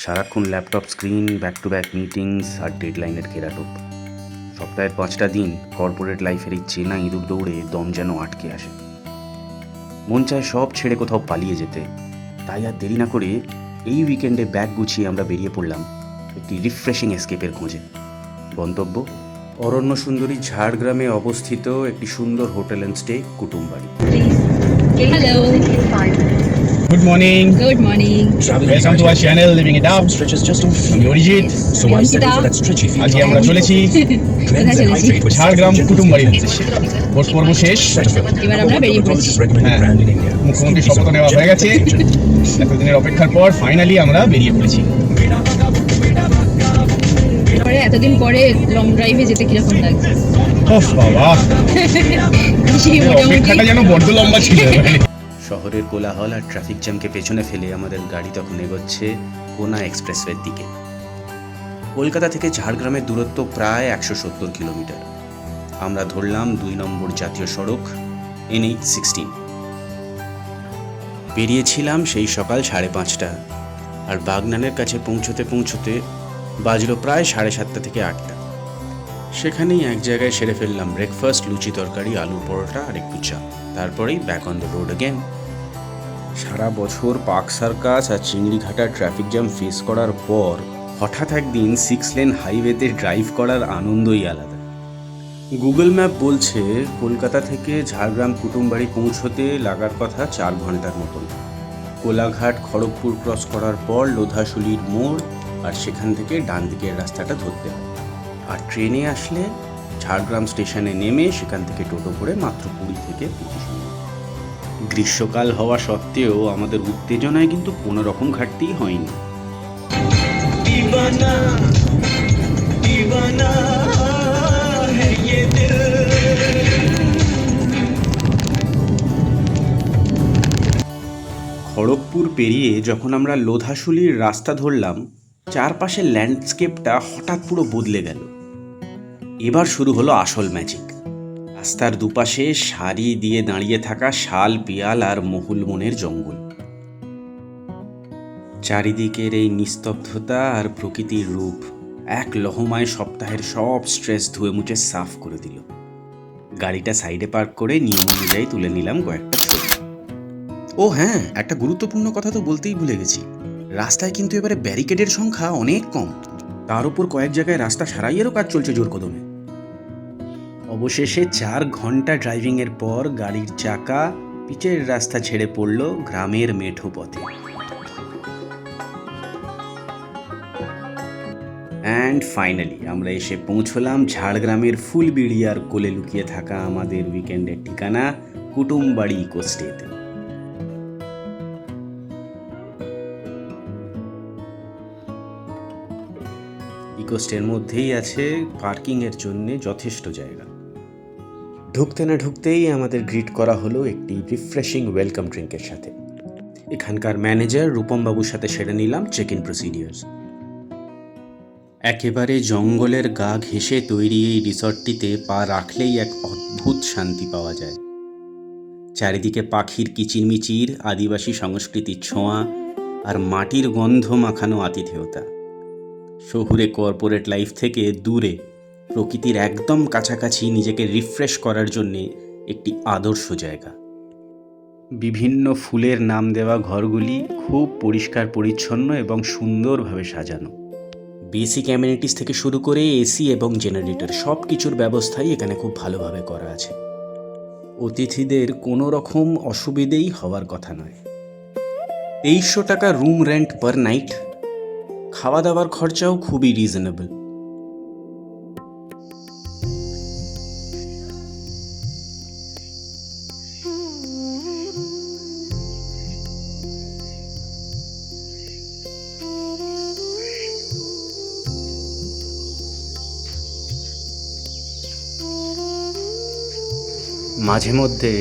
সারাক্ষণ laptop screen, back to back meetings আর ডেডলাইনের ঘেরাটোপ। সপ্তাহের 5টা দিন কর্পোরেট লাইফের এই চেনা ইঁদুর দৌড়ে দম যেন আটকে আসে। মন চায় সব ছেড়ে কোথাও পালিয়ে যেতে। তাই আর দেরি না করে এই উইকেন্ডে ব্যাগ গুছিয়ে আমরা বেরিয়ে পড়লাম একটি রিফ্রেশিং এস্কেপের খোঁজে। গন্তব্য অরণ্য সুন্দরী ঝাড়গ্রামে অবস্থিত একটি সুন্দর hotel and stay Kutumbari. Hello. Good morning. Good morning. Welcome to our channel Living It Up. Stretches just on feet. আমি Arijit. So I said for that stretchy feet. আজকে আমরা চলেছি ঝাড়গ্রাম কুটুমবাড়ির উদ্দেশ্যে। ভোট পর্ব শেষ। এবার আমরা বেরিয়ে পড়ছি। মুখ্যমন্ত্রী শপথ নেওয়া হয়ে গেছে। এতদিনের অপেক্ষার পর ফাইনালি আমরা বেরিয়ে পড়েছি। এতদিন পরে লং ড্রাইভে যেতে কিরকম লাগছে? ওহ বাবা, অপেক্ষাটা যেন বড্ড লম্বা ছিল। শহরের কোলাহল আর ট্রাফিক জ্যামকে পেছনে ফেলে আমাদের গাড়ি তখন এগোচ্ছে কোনা এক্সপ্রেসওয়ের দিকে। কলকাতা থেকে ঝাড়গ্রামের দূরত্ব প্রায় 170 কিলোমিটার। আমরা ধরলাম 2 নম্বর জাতীয় সড়ক NH-16। বেরিয়েছিলাম সেই সকাল 5:30, আর বাগনানের কাছে পৌঁছতে বাজলো প্রায় 7:30 থেকে 8টা। সেখানেই এক জায়গায় সেরে ফেললাম ব্রেকফাস্ট, লুচি তরকারি, আলুর পরোটা আর একটু চা। তারপরেই back on the road again. সারা বছর পার্ক সার্কাস আর চিংড়িঘাটার ট্রাফিক জ্যাম ফেস করার পর হঠাৎ একদিন 6 লেন হাইওয়েতে ড্রাইভ করার আনন্দই আলাদা। গুগল ম্যাপ বলছে কলকাতা থেকে ঝাড়গ্রাম কুটুমবাড়ি পৌঁছতে লাগার কথা 4 ঘন্টার মতন। কোলাঘাট খড়গপুর ক্রস করার পর লোধাশুলির মোড়, আর সেখান থেকে ডান দিকের রাস্তাটা ধরতে হয়। আর ট্রেনে আসলে ঝাড়গ্রাম স্টেশনে নেমে সেখান থেকে টোটো করে মাত্র 20 থেকে 25 মিনিট। গ্রীষ্মকাল হওয়া সত্ত্বেও আমাদের উত্তেজনায় কিন্তু কোনো রকম ঘাটতি হয়নি। খড়গপুর পেরিয়ে যখন আমরা লোধাশুলির রাস্তা ধরলাম, চারপাশের ল্যান্ডস্কেপটা হঠাৎ পুরো বদলে গেল। এবার শুরু হলো আসল ম্যাজিক। রাস্তার দুপাশে সারি দিয়ে দাঁড়িয়ে থাকা শাল, পিয়াল আর মহুল বনের জঙ্গল। চারিদিকের এই নিস্তব্ধতা আর প্রকৃতির রূপ এক লহমায় সপ্তাহের সব স্ট্রেস ধুয়ে মুছে সাফ করে দিল। গাড়িটা সাইডে পার্ক করে নিয়ম অনুযায়ী তুলে নিলাম কয়েকটা ছবি। ও হ্যাঁ, একটা গুরুত্বপূর্ণ কথা তো বলতেই ভুলে গেছি। রাস্তায় কিন্তু এবারে ব্যারিকেডের সংখ্যা অনেক কম। তার উপর কয়েক জায়গায় রাস্তা সারাইয়েরও কাজ চলছে জোর কদমে। অবশেষে 4 ঘন্টা ড্রাইভিংয়ের পর গাড়ির চাকা পিচের রাস্তা ছেড়ে পড়ল গ্রামের মেঠো পথে। অ্যান্ড ফাইনালি আমরা এসে পৌঁছলাম ঝাড়গ্রামের ফুলবিড়িয়ার কোলে লুকিয়ে থাকা আমাদের উইকেন্ডের ঠিকানা কুটুমবাড়ি ইকোস্টেতে। ইকোস্টের মধ্যেই আছে পার্কিংয়ের জন্য যথেষ্ট জায়গা। ঢুকতে না ঢুকতেই আমাদের গ্রিট করা হলো একটি রিফ্রেশিং ওয়েলকাম ড্রিঙ্কের সাথে। এখানকার ম্যানেজার রূপম বাবুর সাথে সেরে নিলাম চেক ইন প্রসিডিওর্স। একেবারে জঙ্গলের গা ঘেঁষে তৈরি এই রিসর্টটিতে পা রাখলেই এক অদ্ভুত শান্তি পাওয়া যায়। চারিদিকে পাখির কিচিরমিচির, আদিবাসী সংস্কৃতির ছোঁয়া আর মাটির গন্ধ মাখানো আতিথেয়তা। শহুরে কর্পোরেট লাইফ থেকে দূরে প্রকৃতির একদম কাছাকাছি নিজেকে রিফ্রেশ করার জন্যে একটি আদর্শ জায়গা। বিভিন্ন ফুলের নাম দেওয়া ঘরগুলি খুব পরিষ্কার পরিচ্ছন্ন এবং সুন্দরভাবে সাজানো। বেসিক অ্যামেনিটিস থেকে শুরু করে এসি এবং জেনারেটর সব কিছুর ব্যবস্থাই এখানে খুব ভালোভাবে করা আছে। অতিথিদের কোনো রকম অসুবিধেই হওয়ার কথা নয়। 2300 টাকা রুম রেন্ট পার নাইট। খাওয়া দাওয়ার খরচাও খুবই রিজনেবল। মাঝে মধ্যে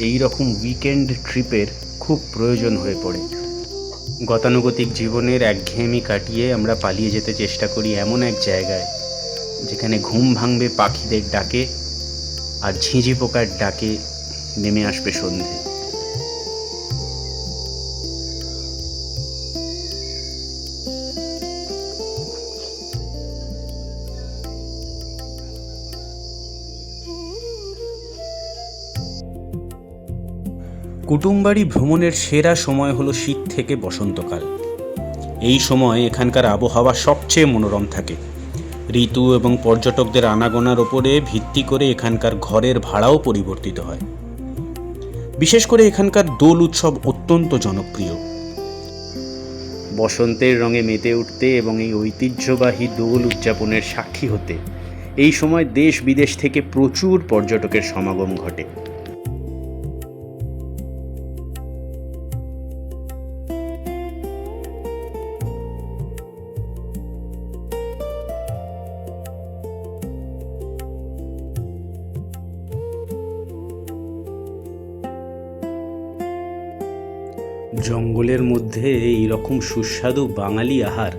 এই রকম উইকেন্ড ট্রিপের খুব প্রয়োজন হয়ে পড়ে। গতানুগতিক জীবনের একঘেয়েমি কাটিয়ে আমরা পালিয়ে যেতে চেষ্টা করি এমন এক জায়গায় যেখানে ঘুম ভাঙবে পাখিদের ডাকে আর ঝিঁঝি পোকার ডাকে নেমে আসবে সন্ধে। কুটুমবাড়ি ভ্রমণের সেরা সময় হলো শীত থেকে বসন্তকাল। এই সময় এখানকার আবহাওয়া সবচেয়ে মনোরম থাকে। ঋতু এবং পর্যটকদের আনাগোনার ওপরে ভিত্তি করে এখানকার ঘরের ভাড়াও পরিবর্তিত হয়। বিশেষ করে এখানকার দোল উৎসব অত্যন্ত জনপ্রিয়। বসন্তের রঙে মেতে উঠতে এবং এই ঐতিহ্যবাহী দোল উদযাপনের সাক্ষী হতে এই সময় দেশ বিদেশ থেকে প্রচুর পর্যটকের সমাগম ঘটে। জঙ্গলের মধ্যে এই রকম সুস্বাদু বাঙালি আহার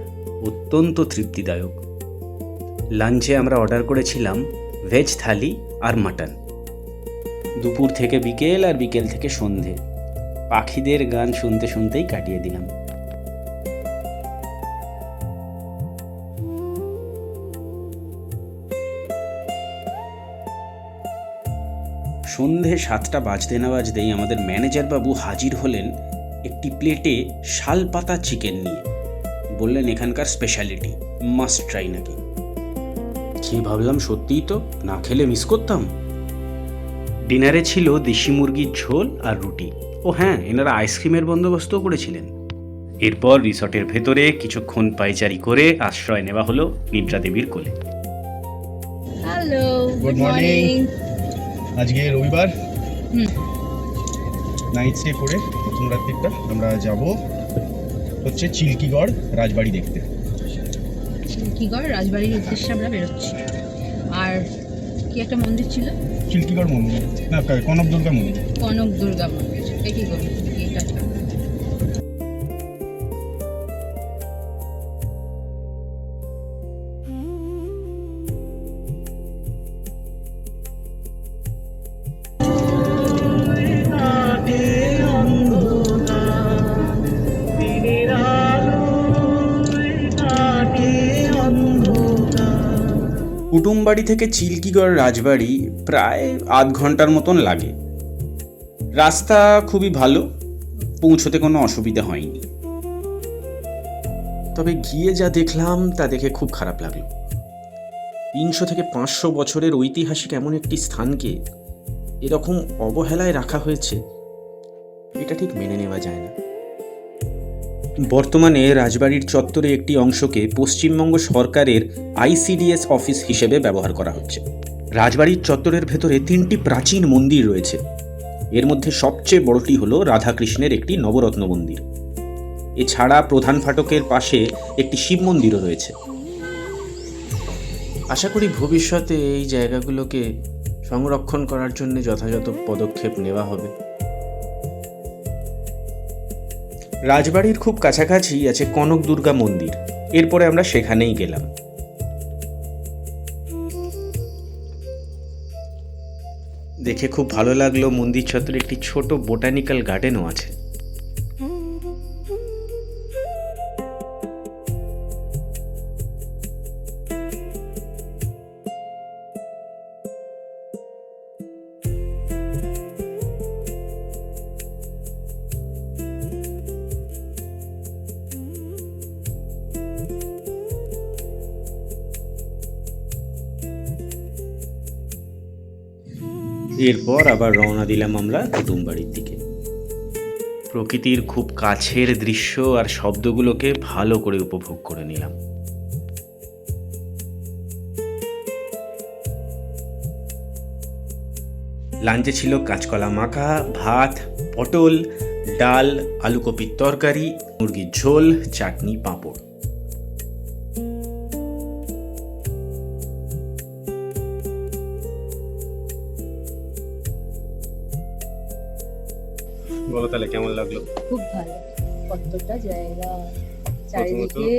অত্যন্ত তৃপ্তিদায়ক। লাঞ্চে আমরা অর্ডার করেছিলাম ভেজ থালি আর মাটন। দুপুর থেকে বিকেল আর বিকেল থেকে সন্ধে পাখিদের গান শুনতে শুনতেই কাটিয়ে দিলাম। সন্ধে 7টা বাজতে না বাজতেই আমাদের ম্যানেজার বাবু হাজির হলেন একটি প্লেটে শালপাতা চিকেন নিয়ে। বললেন এখানকার স্পেশালিটি, মাস্ট ট্রাই নাকি। খেয়ে ভাবলাম সত্যিই তো, না খেলে মিস করতাম। ডিনারে ছিল দেশি মুরগির ঝোল আর রুটি। ও হ্যাঁ, এনারা আইসক্রিমের বন্দোবস্তও করেছিলেন। এরপর রিসর্টের ভেতরে কিছুক্ষণ পায়চারি করে আশ্রয় নেওয়া হলো নিদ্রা দেবীর কোলে। Hello, good morning. আজকে রবিবার, নাইট স্টে করে প্রথম রাত্রিটা আমরা যাব হচ্ছে চিল্কিগড় রাজবাড়ি দেখতে। চিল্কিগড় রাজবাড়ির উদ্দেশ্যে আমরা বেরোচ্ছি। আর কি একটা মন্দির ছিল, চিল্কিগড় মন্দির না, কনক দুর্গা মন্দির। কনক দুর্গা মন্দির, দেখি গো এটা। কুটুমবাড়ি থেকে চিল্কিগড় রাজবাড়ি প্রায় আধ ঘন্টার মতন লাগে। রাস্তা খুবই ভালো, পৌঁছতে কোনো অসুবিধা হয়নি। তবে গিয়ে যা দেখলাম তা দেখে খুব খারাপ লাগলো। 300 থেকে 500 বছরের ঐতিহাসিক এমন একটি স্থানকে এরকম অবহেলায় রাখা হয়েছে, এটা ঠিক মেনে নেওয়া যায় না। বর্তমানে রাজবাড়ির চত্বরে একটি অংশকে পশ্চিমবঙ্গ সরকারের ICDS অফিস হিসেবে ব্যবহার করা হচ্ছে। রাজবাড়ির চত্বরের ভেতরে 3টি প্রাচীন মন্দির রয়েছে। এর মধ্যে সবচেয়ে বড়টি হলো রাধাকৃষ্ণের একটি নবরত্ন মন্দির। এছাড়া প্রধান ফাটকের পাশে একটি শিব মন্দিরও রয়েছে। আশা করি ভবিষ্যতে এই জায়গাগুলোকে সংরক্ষণ করার জন্য যথাযথ পদক্ষেপ নেওয়া হবে। রাজবাড়ির খুব কাছাকাছি আছে কনক দুর্গা মন্দির। এরপরে আমরা সেখানেই গেলাম। দেখে খুব ভালো লাগলো, মন্দির চত্বরে একটি ছোট বোটানিক্যাল গার্ডেনও আছে। এরপর আবার রওনা দিলাম আমরা কুটুমবাড়ির দিকে। প্রকৃতির খুব কাছের দৃশ্য আর শব্দগুলোকে ভালো করে উপভোগ করে নিলাম। লাঞ্চে ছিল কাঁচকলা মাখা, ভাত, পটল, ডাল, আলুকপির তরকারি, মুরগির ঝোল, চাটনি, পাঁপড়। বলো তাহলে কেমন লাগলো? খুব ভালো, কতটা জায়গা, চারিদিকে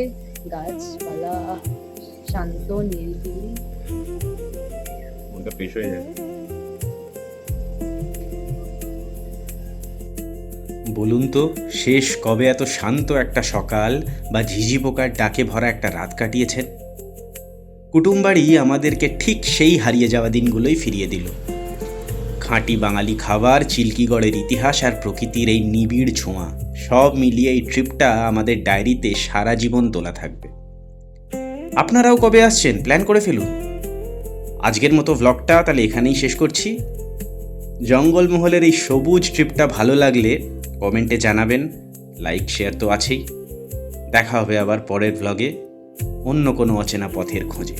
গাছপালা, শান্ত নিরিবিলি, মনটা ফ্রেশ হয়ে যায়। বলুন তো, শেষ কবে এত শান্ত একটা সকাল বা ঝিঝি পোকার ডাকে ভরা একটা রাত কাটিয়েছেন? কুটুমবাড়ি আমাদেরকে ঠিক সেই হারিয়ে যাওয়া দিনগুলোই ফিরিয়ে দিল। খাঁটি বাঙালি খাবার, চিল্কিগড়ের ইতিহাস আর প্রকৃতির এই নিবিড় ছোঁয়া, সব মিলিয়ে এই ট্রিপটা আমাদের ডায়েরিতে সারা জীবন তোলা থাকবে। আপনারাও কবে আসছেন প্ল্যান করে ফেলুন। আজকের মতো ভ্লগটা তাহলে এখানেই শেষ করছি। জঙ্গলমহলের এই সবুজ ট্রিপটা ভালো লাগলে কমেন্টে জানাবেন, লাইক শেয়ার তো আছেই। দেখা হবে আবার পরের ভ্লগে অন্য কোনো অচেনা পথের খোঁজে।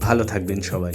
ভালো থাকবেন সবাই।